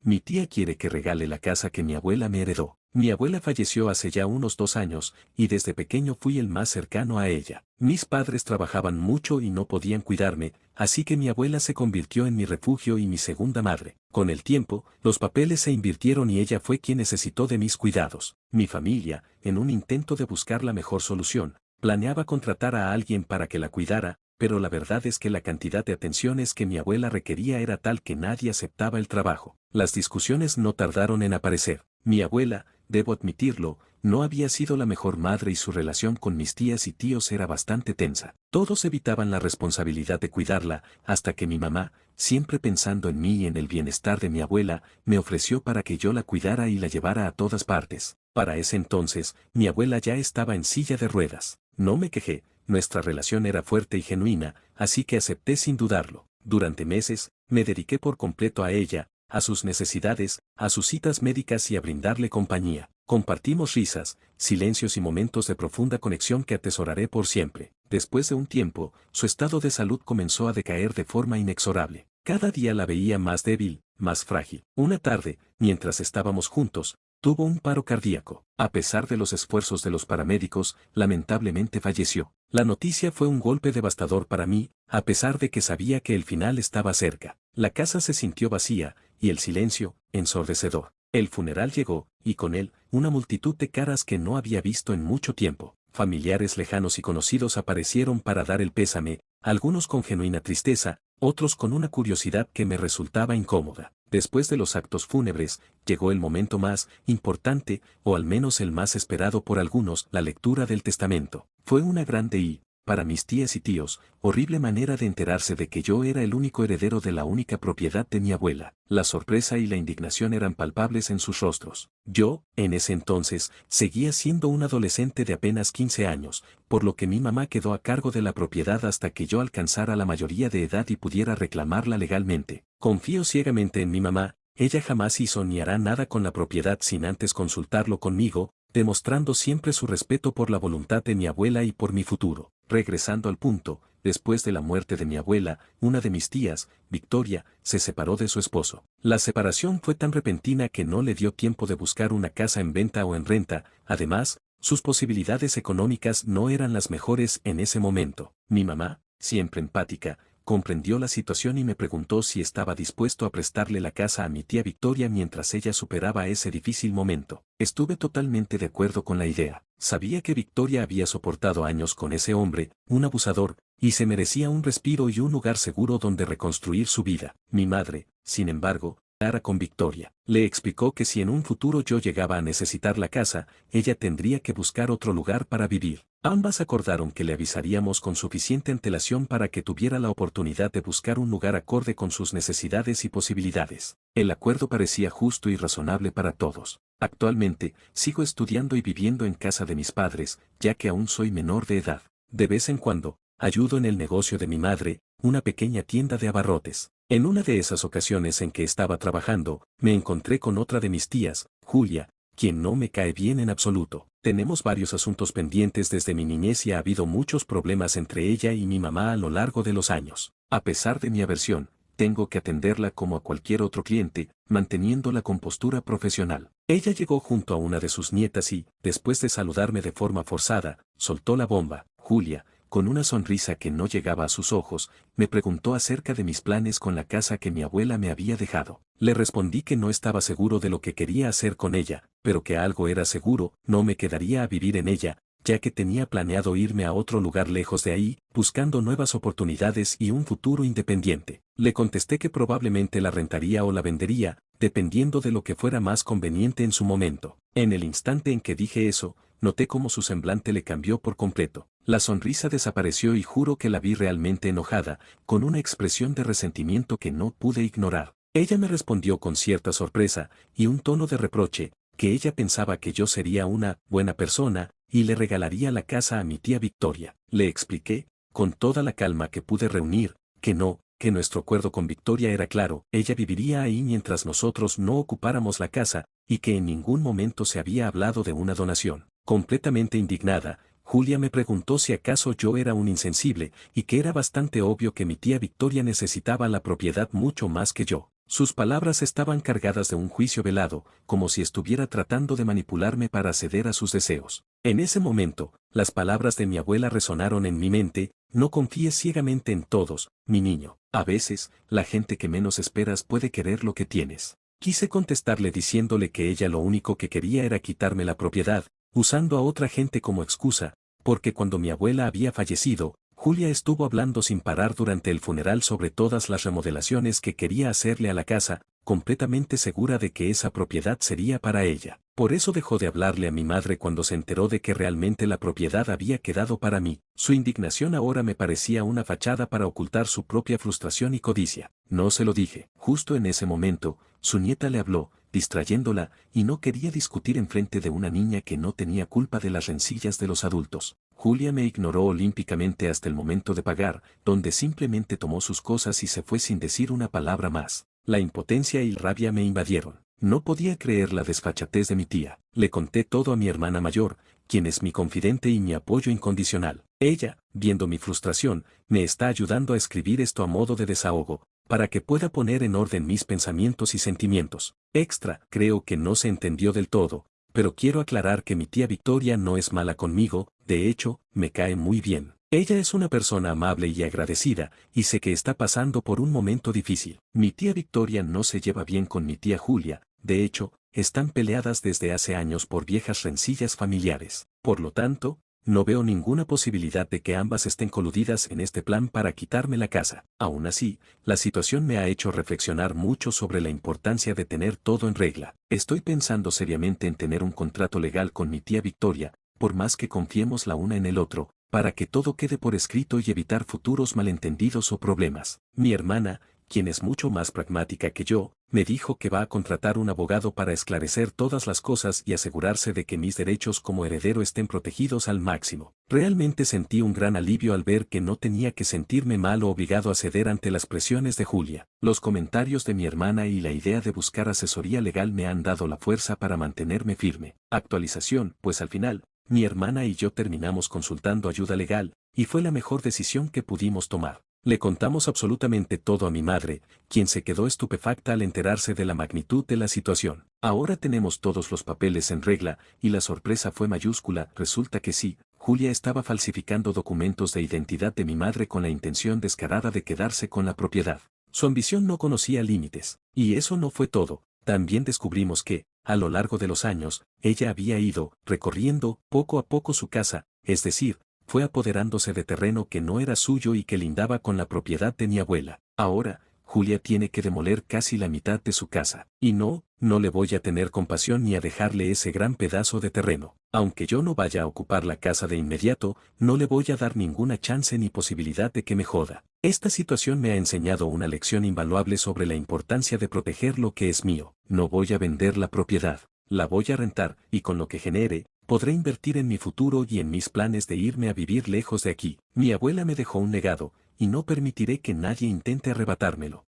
mi tía quiere que regale la casa que mi abuela me heredó. Mi abuela falleció hace ya unos 2 años, y desde pequeño fui el más cercano a ella. Mis padres trabajaban mucho y no podían cuidarme, así que mi abuela se convirtió en mi refugio y mi segunda madre. Con el tiempo, los papeles se invirtieron y ella fue quien necesitó de mis cuidados. Mi familia, en un intento de buscar la mejor solución, planeaba contratar a alguien para que la cuidara, pero la verdad es que la cantidad de atenciones que mi abuela requería era tal que nadie aceptaba el trabajo. Las discusiones no tardaron en aparecer. Mi abuela, debo admitirlo, no había sido la mejor madre y su relación con mis tías y tíos era bastante tensa. Todos evitaban la responsabilidad de cuidarla, hasta que mi mamá, siempre pensando en mí y en el bienestar de mi abuela, me ofreció para que yo la cuidara y la llevara a todas partes. Para ese entonces, mi abuela ya estaba en silla de ruedas. No me quejé. Nuestra relación era fuerte y genuina, así que acepté sin dudarlo. Durante meses, me dediqué por completo a ella, a sus necesidades, a sus citas médicas y a brindarle compañía. Compartimos risas, silencios y momentos de profunda conexión que atesoraré por siempre. Después de un tiempo, su estado de salud comenzó a decaer de forma inexorable. Cada día la veía más débil, más frágil. Una tarde, mientras estábamos juntos, tuvo un paro cardíaco. A pesar de los esfuerzos de los paramédicos, lamentablemente falleció. La noticia fue un golpe devastador para mí, a pesar de que sabía que el final estaba cerca. La casa se sintió vacía, y el silencio, ensordecedor. El funeral llegó, y con él, una multitud de caras que no había visto en mucho tiempo. Familiares lejanos y conocidos aparecieron para dar el pésame, algunos con genuina tristeza, otros con una curiosidad que me resultaba incómoda. Después de los actos fúnebres, llegó el momento más importante, o al menos el más esperado por algunos, la lectura del testamento. Fue una grande y, para mis tías y tíos, horrible manera de enterarse de que yo era el único heredero de la única propiedad de mi abuela. La sorpresa y la indignación eran palpables en sus rostros. Yo, en ese entonces, seguía siendo un adolescente de apenas 15 años, por lo que mi mamá quedó a cargo de la propiedad hasta que yo alcanzara la mayoría de edad y pudiera reclamarla legalmente. Confío ciegamente en mi mamá, ella jamás hizo ni hará nada con la propiedad sin antes consultarlo conmigo, demostrando siempre su respeto por la voluntad de mi abuela y por mi futuro. Regresando al punto, después de la muerte de mi abuela, una de mis tías, Victoria, se separó de su esposo. La separación fue tan repentina que no le dio tiempo de buscar una casa en venta o en renta, además, sus posibilidades económicas no eran las mejores en ese momento. Mi mamá, siempre empática, comprendió la situación y me preguntó si estaba dispuesto a prestarle la casa a mi tía Victoria mientras ella superaba ese difícil momento. Estuve totalmente de acuerdo con la idea. Sabía que Victoria había soportado años con ese hombre, un abusador, y se merecía un respiro y un lugar seguro donde reconstruir su vida. Mi madre, sin embargo, clara con Victoria, le explicó que si en un futuro yo llegaba a necesitar la casa, ella tendría que buscar otro lugar para vivir. Ambas acordaron que le avisaríamos con suficiente antelación para que tuviera la oportunidad de buscar un lugar acorde con sus necesidades y posibilidades. El acuerdo parecía justo y razonable para todos. Actualmente, sigo estudiando y viviendo en casa de mis padres, ya que aún soy menor de edad. De vez en cuando, ayudo en el negocio de mi madre, una pequeña tienda de abarrotes. En una de esas ocasiones en que estaba trabajando, me encontré con otra de mis tías, Julia, quien no me cae bien en absoluto. Tenemos varios asuntos pendientes desde mi niñez y ha habido muchos problemas entre ella y mi mamá a lo largo de los años. A pesar de mi aversión, tengo que atenderla como a cualquier otro cliente, manteniendo la compostura profesional. Ella llegó junto a una de sus nietas y, después de saludarme de forma forzada, soltó la bomba. Julia, con una sonrisa que no llegaba a sus ojos, me preguntó acerca de mis planes con la casa que mi abuela me había dejado. Le respondí que no estaba seguro de lo que quería hacer con ella, pero que algo era seguro, no me quedaría a vivir en ella, ya que tenía planeado irme a otro lugar lejos de ahí, buscando nuevas oportunidades y un futuro independiente. Le contesté que probablemente la rentaría o la vendería, dependiendo de lo que fuera más conveniente en su momento. En el instante en que dije eso, noté cómo su semblante le cambió por completo. La sonrisa desapareció y juro que la vi realmente enojada, con una expresión de resentimiento que no pude ignorar. Ella me respondió con cierta sorpresa y un tono de reproche, que ella pensaba que yo sería una buena persona y le regalaría la casa a mi tía Victoria. Le expliqué, con toda la calma que pude reunir, que nuestro acuerdo con Victoria era claro, ella viviría ahí mientras nosotros no ocupáramos la casa, y que en ningún momento se había hablado de una donación. Completamente indignada, Julia me preguntó si acaso yo era un insensible, y que era bastante obvio que mi tía Victoria necesitaba la propiedad mucho más que yo. Sus palabras estaban cargadas de un juicio velado, como si estuviera tratando de manipularme para ceder a sus deseos. En ese momento, las palabras de mi abuela resonaron en mi mente: no confíes ciegamente en todos, mi niño. A veces, la gente que menos esperas puede querer lo que tienes. Quise contestarle diciéndole que ella lo único que quería era quitarme la propiedad, usando a otra gente como excusa, porque cuando mi abuela había fallecido, Julia estuvo hablando sin parar durante el funeral sobre todas las remodelaciones que quería hacerle a la casa, completamente segura de que esa propiedad sería para ella. Por eso dejó de hablarle a mi madre cuando se enteró de que realmente la propiedad había quedado para mí. Su indignación ahora me parecía una fachada para ocultar su propia frustración y codicia. No se lo dije. Justo en ese momento, su nieta le habló, distrayéndola, y no quería discutir enfrente de una niña que no tenía culpa de las rencillas de los adultos. Julia me ignoró olímpicamente hasta el momento de pagar, donde simplemente tomó sus cosas y se fue sin decir una palabra más. La impotencia y rabia me invadieron. No podía creer la desfachatez de mi tía. Le conté todo a mi hermana mayor, quien es mi confidente y mi apoyo incondicional. Ella, viendo mi frustración, me está ayudando a escribir esto a modo de desahogo, para que pueda poner en orden mis pensamientos y sentimientos. Extra, creo que no se entendió del todo, pero quiero aclarar que mi tía Victoria no es mala conmigo, de hecho, me cae muy bien. Ella es una persona amable y agradecida, y sé que está pasando por un momento difícil. Mi tía Victoria no se lleva bien con mi tía Julia, de hecho, están peleadas desde hace años por viejas rencillas familiares. Por lo tanto, no veo ninguna posibilidad de que ambas estén coludidas en este plan para quitarme la casa. Aún así, la situación me ha hecho reflexionar mucho sobre la importancia de tener todo en regla. Estoy pensando seriamente en tener un contrato legal con mi tía Victoria, por más que confiemos la una en el otro, para que todo quede por escrito y evitar futuros malentendidos o problemas. Mi hermana, quien es mucho más pragmática que yo, me dijo que va a contratar un abogado para esclarecer todas las cosas y asegurarse de que mis derechos como heredero estén protegidos al máximo. Realmente sentí un gran alivio al ver que no tenía que sentirme mal o obligado a ceder ante las presiones de Julia. Los comentarios de mi hermana y la idea de buscar asesoría legal me han dado la fuerza para mantenerme firme. Actualización, pues al final, mi hermana y yo terminamos consultando ayuda legal, y fue la mejor decisión que pudimos tomar. Le contamos absolutamente todo a mi madre, quien se quedó estupefacta al enterarse de la magnitud de la situación. Ahora tenemos todos los papeles en regla, y la sorpresa fue mayúscula. Resulta que sí, Julia estaba falsificando documentos de identidad de mi madre con la intención descarada de quedarse con la propiedad. Su ambición no conocía límites. Y eso no fue todo. También descubrimos que, a lo largo de los años, ella había ido recorriendo poco a poco su casa, es decir, fue apoderándose de terreno que no era suyo y que lindaba con la propiedad de mi abuela. Ahora, Julia tiene que demoler casi la mitad de su casa. Y no le voy a tener compasión ni a dejarle ese gran pedazo de terreno. Aunque yo no vaya a ocupar la casa de inmediato, no le voy a dar ninguna chance ni posibilidad de que me joda. Esta situación me ha enseñado una lección invaluable sobre la importancia de proteger lo que es mío. No voy a vender la propiedad, la voy a rentar, y con lo que genere, podré invertir en mi futuro y en mis planes de irme a vivir lejos de aquí. Mi abuela me dejó un legado, y no permitiré que nadie intente arrebatármelo.